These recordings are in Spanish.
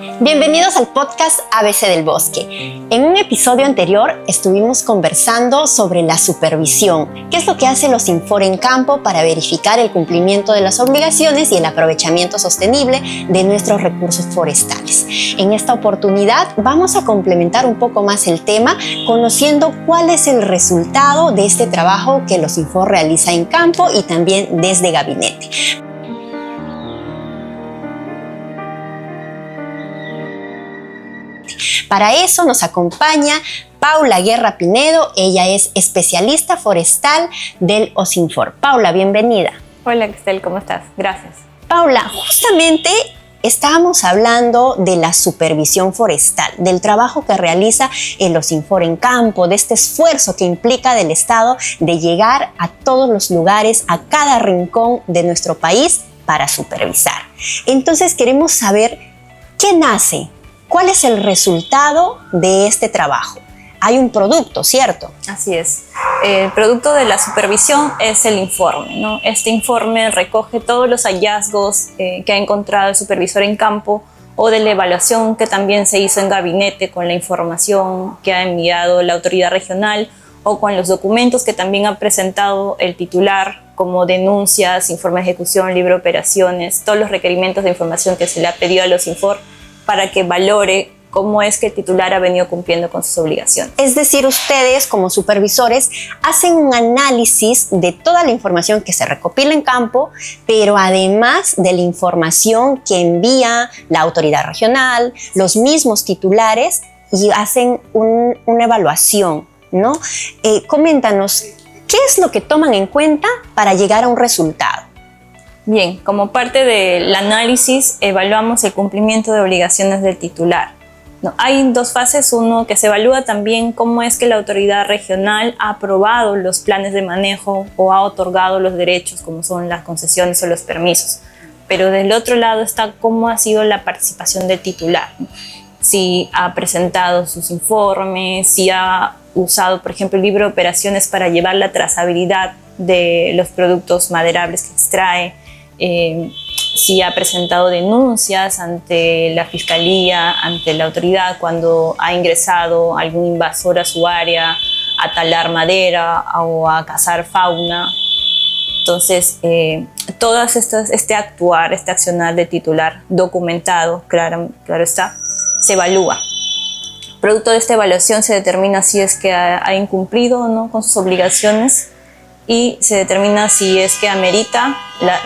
Bienvenidos al podcast ABC del Bosque. En un episodio anterior estuvimos conversando sobre la supervisión, qué es lo que hace los Infor en campo para verificar el cumplimiento de las obligaciones y el aprovechamiento sostenible de nuestros recursos forestales. En esta oportunidad vamos a complementar un poco más el tema, conociendo cuál es el resultado de este trabajo que los Infor realiza en campo y también desde gabinete. Para eso nos acompaña Paula Guerra Pinedo. Ella es especialista forestal del OSINFOR. Paula, bienvenida. Hola, Cristel, ¿cómo estás? Gracias. Paula, justamente estábamos hablando de la supervisión forestal, del trabajo que realiza el OSINFOR en campo, de este esfuerzo que implica del Estado de llegar a todos los lugares, a cada rincón de nuestro país para supervisar. Entonces queremos saber qué nace. ¿Cuál es el resultado de este trabajo? Hay un producto, ¿cierto? Así es. El producto de la supervisión es el informe, ¿no? Este informe recoge todos los hallazgos que ha encontrado el supervisor en campo o de la evaluación que también se hizo en gabinete con la información que ha enviado la autoridad regional o con los documentos que también ha presentado el titular, como denuncias, informe de ejecución, libro de operaciones, todos los requerimientos de información que se le ha pedido a los Infor para que valore cómo es que el titular ha venido cumpliendo con sus obligaciones. Es decir, ustedes como supervisores hacen un análisis de toda la información que se recopila en campo, pero además de la información que envía la autoridad regional, los mismos titulares, y hacen una evaluación, ¿no? Coméntanos, ¿qué es lo que toman en cuenta para llegar a un resultado? Bien, como parte del análisis evaluamos el cumplimiento de obligaciones del titular. No, hay dos fases. Uno, que se evalúa también cómo es que la autoridad regional ha aprobado los planes de manejo o ha otorgado los derechos, como son las concesiones o los permisos. Pero del otro lado está cómo ha sido la participación del titular, ¿no? Si ha presentado sus informes, si ha usado, por ejemplo, el libro de operaciones para llevar la trazabilidad de los productos maderables que extrae, si ha presentado denuncias ante la fiscalía, ante la autoridad cuando ha ingresado algún invasor a su área a talar madera o a cazar fauna. Entonces, este accionar de titular documentado, claro está, se evalúa. Producto de esta evaluación se determina si es que ha incumplido o no con sus obligaciones y se determina si es que amerita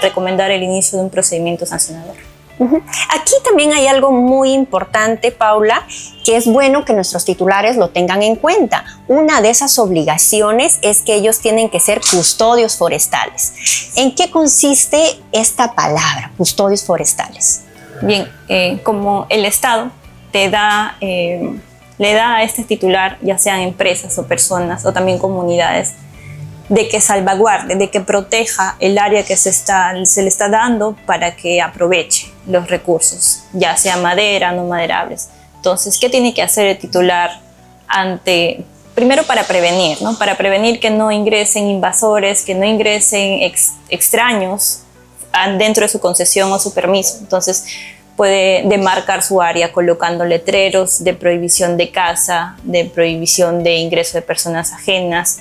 recomendar el inicio de un procedimiento sancionador. Aquí también hay algo muy importante, Paula, que es bueno que nuestros titulares lo tengan en cuenta. Una de esas obligaciones es que ellos tienen que ser custodios forestales. ¿En qué consiste esta palabra, custodios forestales? Bien, como el Estado le da a este titular, ya sean empresas o personas o también comunidades, de que salvaguarde, de que proteja el área que se le está dando para que aproveche los recursos, ya sea madera, no maderables. Entonces, ¿qué tiene que hacer el titular primero para prevenir, ¿no? Para prevenir que no ingresen invasores, que no ingresen extraños dentro de su concesión o su permiso? Entonces, puede demarcar su área colocando letreros de prohibición de caza, de prohibición de ingreso de personas ajenas,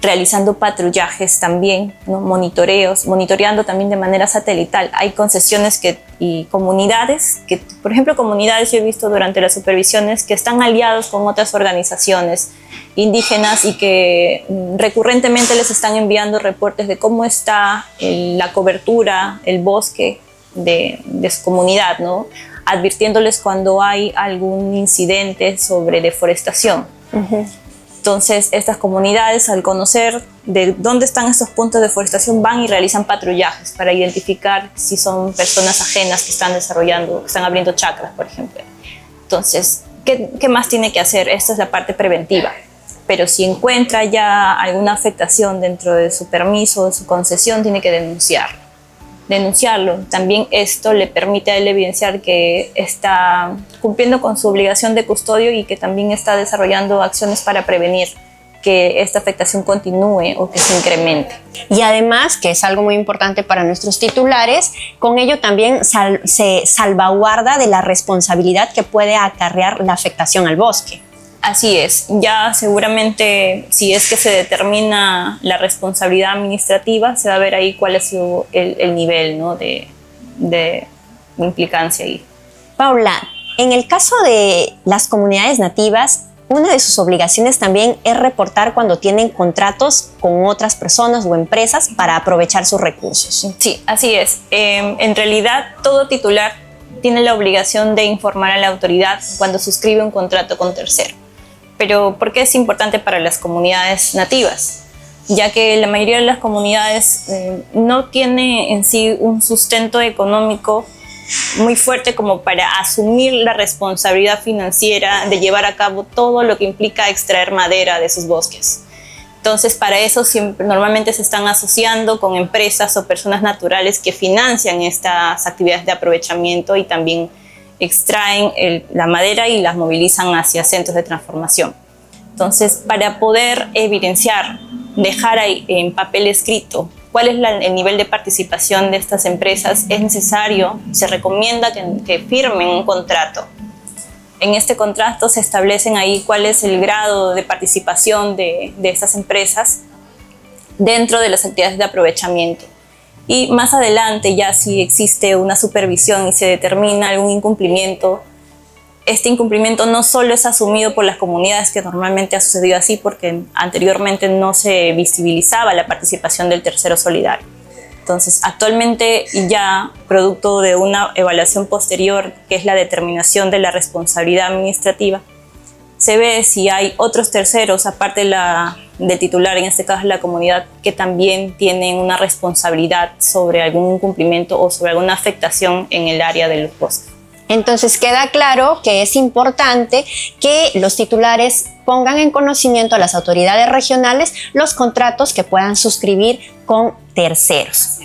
realizando patrullajes también, ¿no? Monitoreando también de manera satelital. Hay concesiones y comunidades, por ejemplo, comunidades yo he visto durante las supervisiones que están aliados con otras organizaciones indígenas y que recurrentemente les están enviando reportes de cómo está la cobertura, el bosque de su comunidad, ¿no? Advirtiéndoles cuando hay algún incidente sobre deforestación. Entonces, estas comunidades, al conocer de dónde están estos puntos de deforestación, van y realizan patrullajes para identificar si son personas ajenas que están desarrollando, que están abriendo chacras, por ejemplo. Entonces, ¿qué más tiene que hacer? Esta es la parte preventiva. Pero si encuentra ya alguna afectación dentro de su permiso, de su concesión, tiene que denunciarlo. También esto le permite a él evidenciar que está cumpliendo con su obligación de custodio y que también está desarrollando acciones para prevenir que esta afectación continúe o que se incremente. Y además, que es algo muy importante para nuestros titulares, con ello también se salvaguarda de la responsabilidad que puede acarrear la afectación al bosque. Así es, ya seguramente si es que se determina la responsabilidad administrativa, se va a ver ahí cuál es el nivel, ¿no?, de implicancia ahí. Paula, en el caso de las comunidades nativas, una de sus obligaciones también es reportar cuando tienen contratos con otras personas o empresas para aprovechar sus recursos. Sí, así es. En realidad, todo titular tiene la obligación de informar a la autoridad cuando suscribe un contrato con tercero. Pero ¿por qué es importante para las comunidades nativas? Ya que la mayoría de las comunidades no tiene en sí un sustento económico muy fuerte como para asumir la responsabilidad financiera de llevar a cabo todo lo que implica extraer madera de sus bosques. Entonces, para eso normalmente se están asociando con empresas o personas naturales que financian estas actividades de aprovechamiento y también extraen la madera y las movilizan hacia centros de transformación. Entonces, para poder evidenciar, dejar ahí en papel escrito cuál es el nivel de participación de estas empresas, es necesario, se recomienda que firmen un contrato. En este contrato se establecen ahí cuál es el grado de participación de estas empresas dentro de las actividades de aprovechamiento. Y más adelante, ya si existe una supervisión y se determina algún incumplimiento, este incumplimiento no solo es asumido por las comunidades, que normalmente ha sucedido así porque anteriormente no se visibilizaba la participación del tercero solidario. Entonces, actualmente ya producto de una evaluación posterior, que es la determinación de la responsabilidad administrativa, se ve si hay otros terceros, aparte del titular, en este caso la comunidad, que también tienen una responsabilidad sobre algún incumplimiento o sobre alguna afectación en el área de los bosques. Entonces queda claro que es importante que los titulares pongan en conocimiento a las autoridades regionales los contratos que puedan suscribir con terceros.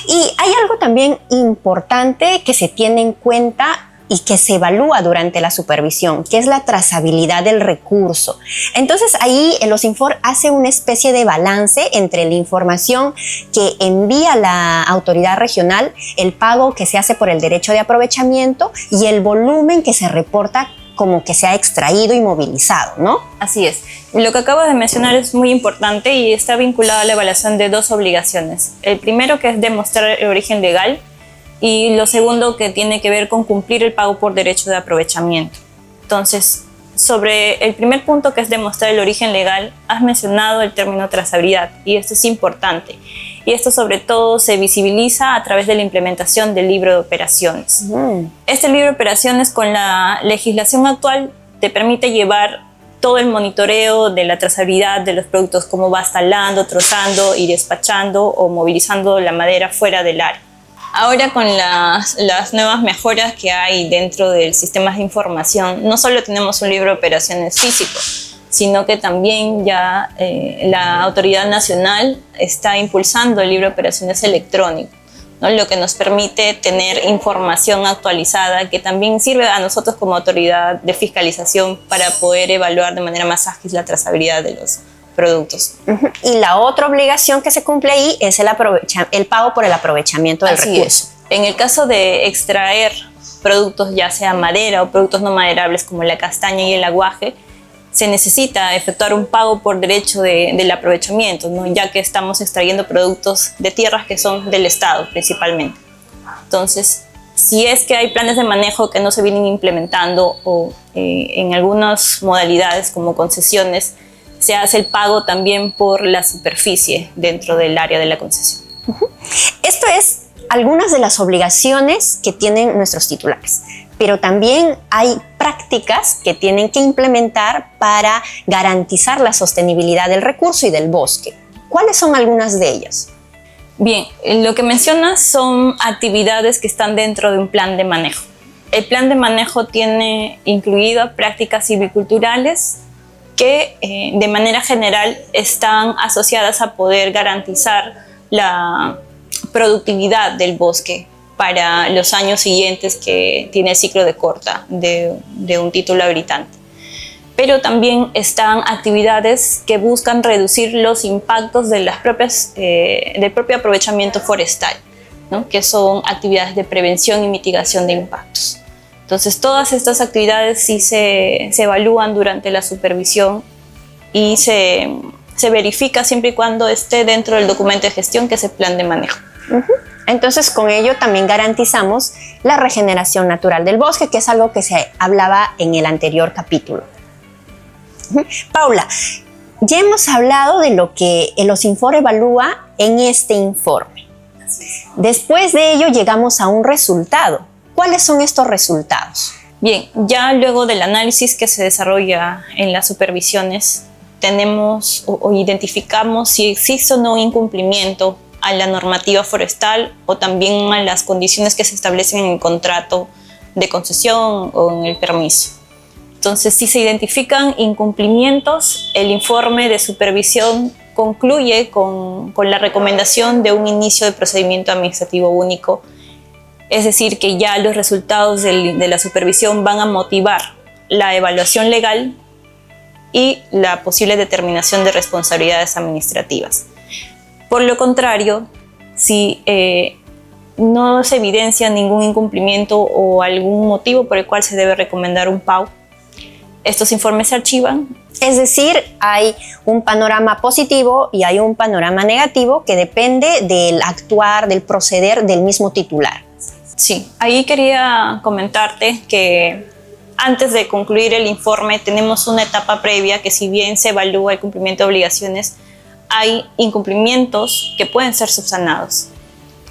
Y hay algo también importante que se tiene en cuenta y que se evalúa durante la supervisión, que es la trazabilidad del recurso. Entonces ahí el OSINFOR hace una especie de balance entre la información que envía la autoridad regional, el pago que se hace por el derecho de aprovechamiento y el volumen que se reporta como que se ha extraído y movilizado, ¿no? Así es. Lo que acabo de mencionar es muy importante y está vinculado a la evaluación de dos obligaciones. El primero, que es demostrar el origen legal, y lo segundo, que tiene que ver con cumplir el pago por derecho de aprovechamiento. Entonces, sobre el primer punto, que es demostrar el origen legal, has mencionado el término trazabilidad y esto es importante. Y esto sobre todo se visibiliza a través de la implementación del libro de operaciones. Este libro de operaciones, con la legislación actual, te permite llevar todo el monitoreo de la trazabilidad de los productos, cómo vas talando, trozando y despachando o movilizando la madera fuera del área. Ahora, con las nuevas mejoras que hay dentro del sistema de información, no solo tenemos un libro de operaciones físico, sino que también ya la autoridad nacional está impulsando el libro de operaciones electrónico, ¿no? Lo que nos permite tener información actualizada que también sirve a nosotros como autoridad de fiscalización para poder evaluar de manera más ágil la trazabilidad de los productos. Y la otra obligación que se cumple ahí es el pago por el aprovechamiento del recurso. En el caso de extraer productos, ya sea madera o productos no maderables como la castaña y el aguaje, se necesita efectuar un pago por derecho del aprovechamiento, ¿no? Ya que estamos extrayendo productos de tierras que son del Estado principalmente. Entonces, si es que hay planes de manejo que no se vienen implementando o en algunas modalidades como concesiones, se hace el pago también por la superficie dentro del área de la concesión. Esto es algunas de las obligaciones que tienen nuestros titulares, pero también hay prácticas que tienen que implementar para garantizar la sostenibilidad del recurso y del bosque. ¿Cuáles son algunas de ellas? Bien, lo que mencionas son actividades que están dentro de un plan de manejo. El plan de manejo tiene incluido prácticas silviculturales que de manera general están asociadas a poder garantizar la productividad del bosque para los años siguientes que tiene el ciclo de corta de un título habilitante. pero también están actividades que buscan reducir los impactos de del propio aprovechamiento forestal, ¿no? Que son actividades de prevención y mitigación de impactos. Entonces, todas estas actividades sí se evalúan durante la supervisión y se verifica siempre y cuando esté dentro del documento de gestión, que es el plan de manejo. Entonces, con ello también garantizamos la regeneración natural del bosque, que es algo que se hablaba en el anterior capítulo. Paula, ya hemos hablado de lo que el OSINFOR evalúa en este informe. Después de ello llegamos a un resultado. ¿Cuáles son estos resultados? Bien, ya luego del análisis que se desarrolla en las supervisiones, tenemos o identificamos si existe o no un incumplimiento a la normativa forestal o también a las condiciones que se establecen en el contrato de concesión o en el permiso. Entonces, si se identifican incumplimientos, el informe de supervisión concluye con la recomendación de un inicio de procedimiento administrativo único, es decir, que ya los resultados de la supervisión van a motivar la evaluación legal y la posible determinación de responsabilidades administrativas. Por lo contrario, si no se evidencia ningún incumplimiento o algún motivo por el cual se debe recomendar un PAU, estos informes se archivan. Es decir, hay un panorama positivo y hay un panorama negativo que depende del actuar, del proceder del mismo titular. Sí, ahí quería comentarte que antes de concluir el informe tenemos una etapa previa que, si bien se evalúa el cumplimiento de obligaciones, hay incumplimientos que pueden ser subsanados.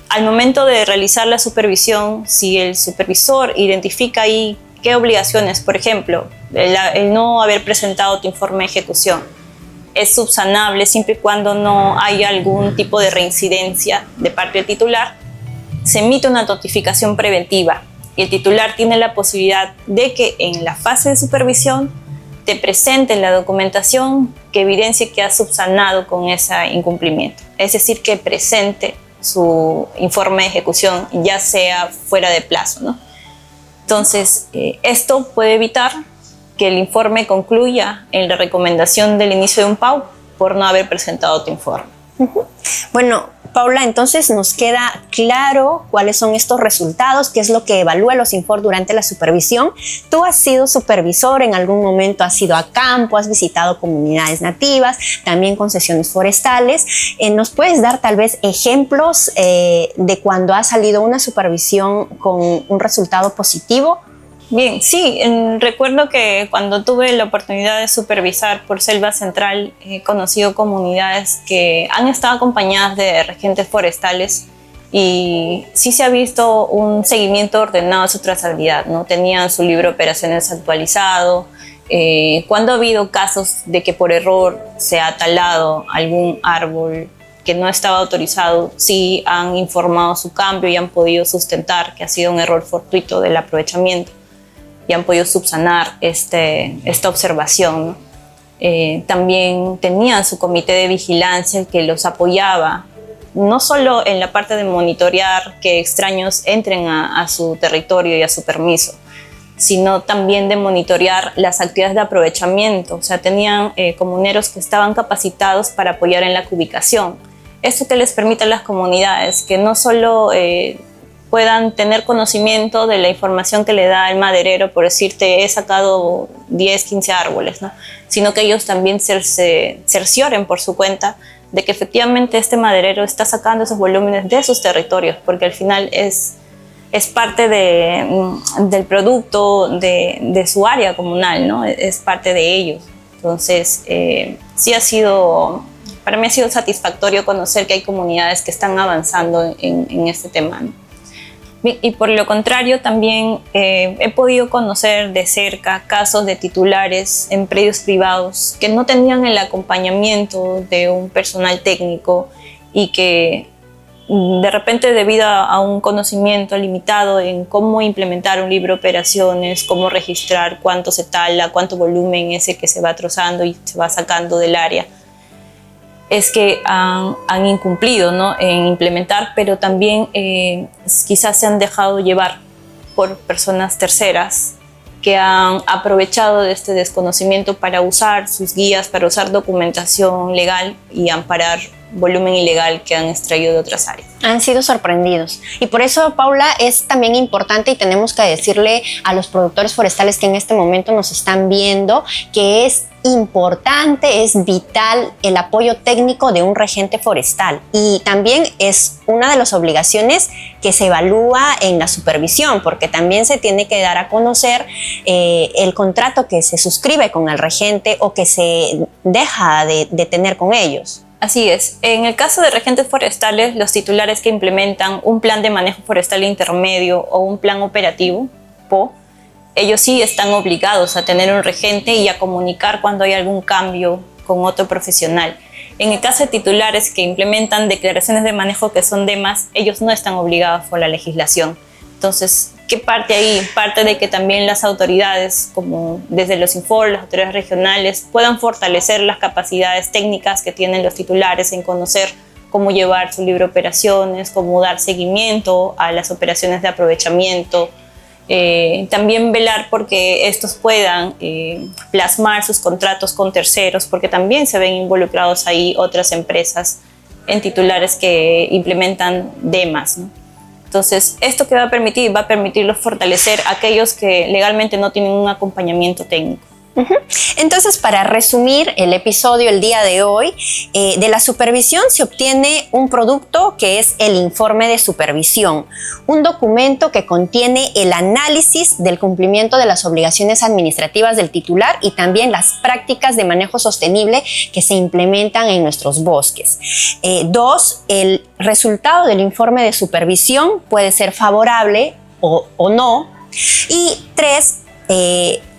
Al momento de realizar la supervisión, si el supervisor identifica ahí qué obligaciones, por ejemplo, el no haber presentado tu informe de ejecución, es subsanable siempre y cuando no haya algún tipo de reincidencia de parte del titular, se emite una notificación preventiva y el titular tiene la posibilidad de que en la fase de supervisión te presenten la documentación que evidencie que ha subsanado con ese incumplimiento. Es decir, que presente su informe de ejecución, ya sea fuera de plazo, ¿no? Entonces, esto puede evitar que el informe concluya en la recomendación del inicio de un PAU por no haber presentado tu informe. Bueno, Paula, entonces nos queda claro cuáles son estos resultados, qué es lo que evalúa el OSINFOR durante la supervisión. Tú has sido supervisor, en algún momento has ido a campo, has visitado comunidades nativas, también concesiones forestales. ¿Nos puedes dar tal vez ejemplos de cuando ha salido una supervisión con un resultado positivo? Bien, sí, recuerdo que cuando tuve la oportunidad de supervisar por Selva Central, he conocido comunidades que han estado acompañadas de regentes forestales y sí se ha visto un seguimiento ordenado de su trazabilidad, ¿no? Tenían su libro de operaciones actualizado. Cuando ha habido casos de que por error se ha talado algún árbol que no estaba autorizado, sí han informado su cambio y han podido sustentar que ha sido un error fortuito del aprovechamiento y han podido subsanar esta observación, ¿no? También tenían su comité de vigilancia que los apoyaba, no solo en la parte de monitorear que extraños entren a su territorio y a su permiso, sino también de monitorear las actividades de aprovechamiento. O sea, tenían comuneros que estaban capacitados para apoyar en la cubicación. Esto que les permite a las comunidades que no solo puedan tener conocimiento de la información que le da el maderero, por decirte, he sacado 10, 15 árboles, ¿no? Sino que ellos también se cercioren por su cuenta de que efectivamente este maderero está sacando esos volúmenes de sus territorios, porque al final es parte del producto de su área comunal, ¿no? Es parte de ellos. Entonces, sí para mí ha sido satisfactorio conocer que hay comunidades que están avanzando en este tema, ¿no? Y por lo contrario, también he podido conocer de cerca casos de titulares en predios privados que no tenían el acompañamiento de un personal técnico y que de repente, debido a un conocimiento limitado en cómo implementar un libro de operaciones, cómo registrar cuánto se tala, cuánto volumen es el que se va trozando y se va sacando del área, es que han incumplido, ¿no?, en implementar, pero también quizás se han dejado llevar por personas terceras que han aprovechado de este desconocimiento para usar sus guías, para usar documentación legal y amparar volumen ilegal que han extraído de otras áreas. Han sido sorprendidos. Y por eso, Paula, es también importante y tenemos que decirle a los productores forestales que en este momento nos están viendo que es importante, es vital el apoyo técnico de un regente forestal, y también es una de las obligaciones que se evalúa en la supervisión, porque también se tiene que dar a conocer el contrato que se suscribe con el regente o que se deja de tener con ellos. Así es. En el caso de regentes forestales, los titulares que implementan un plan de manejo forestal intermedio o un plan operativo, PO, ellos sí están obligados a tener un regente y a comunicar cuando hay algún cambio con otro profesional. En el caso de titulares que implementan declaraciones de manejo que son DEMAS, ellos no están obligados por la legislación. Entonces, ¿qué parte ahí? Parte de que también las autoridades, como desde los Infor, las autoridades regionales, puedan fortalecer las capacidades técnicas que tienen los titulares en conocer cómo llevar su libro de operaciones, cómo dar seguimiento a las operaciones de aprovechamiento. También velar porque estos puedan plasmar sus contratos con terceros, porque también se ven involucrados ahí otras empresas en titulares que implementan DEMAS, ¿no? Entonces, ¿esto qué va a permitir? Va a permitirlos fortalecer a aquellos que legalmente no tienen un acompañamiento técnico. Entonces, para resumir el episodio el día de hoy, de la supervisión se obtiene un producto que es el informe de supervisión, un documento que contiene el análisis del cumplimiento de las obligaciones administrativas del titular y también las prácticas de manejo sostenible que se implementan en nuestros bosques. 2, el resultado del informe de supervisión puede ser favorable o no. Y 3,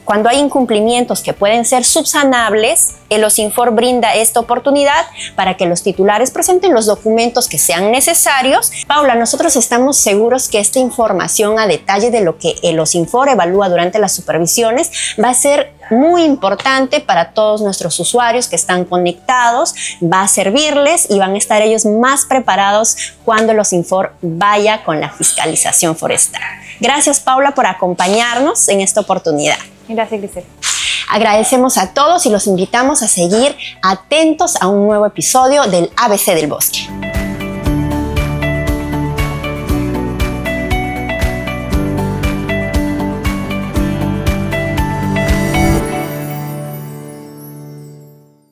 cuando hay incumplimientos que pueden ser subsanables, el OSINFOR brinda esta oportunidad para que los titulares presenten los documentos que sean necesarios. Paula, nosotros estamos seguros que esta información a detalle de lo que el OSINFOR evalúa durante las supervisiones va a ser muy importante para todos nuestros usuarios que están conectados, va a servirles y van a estar ellos más preparados cuando el OSINFOR vaya con la fiscalización forestal. Gracias, Paula, por acompañarnos en esta oportunidad. Gracias, Grisel. Agradecemos a todos y los invitamos a seguir atentos a un nuevo episodio del ABC del Bosque.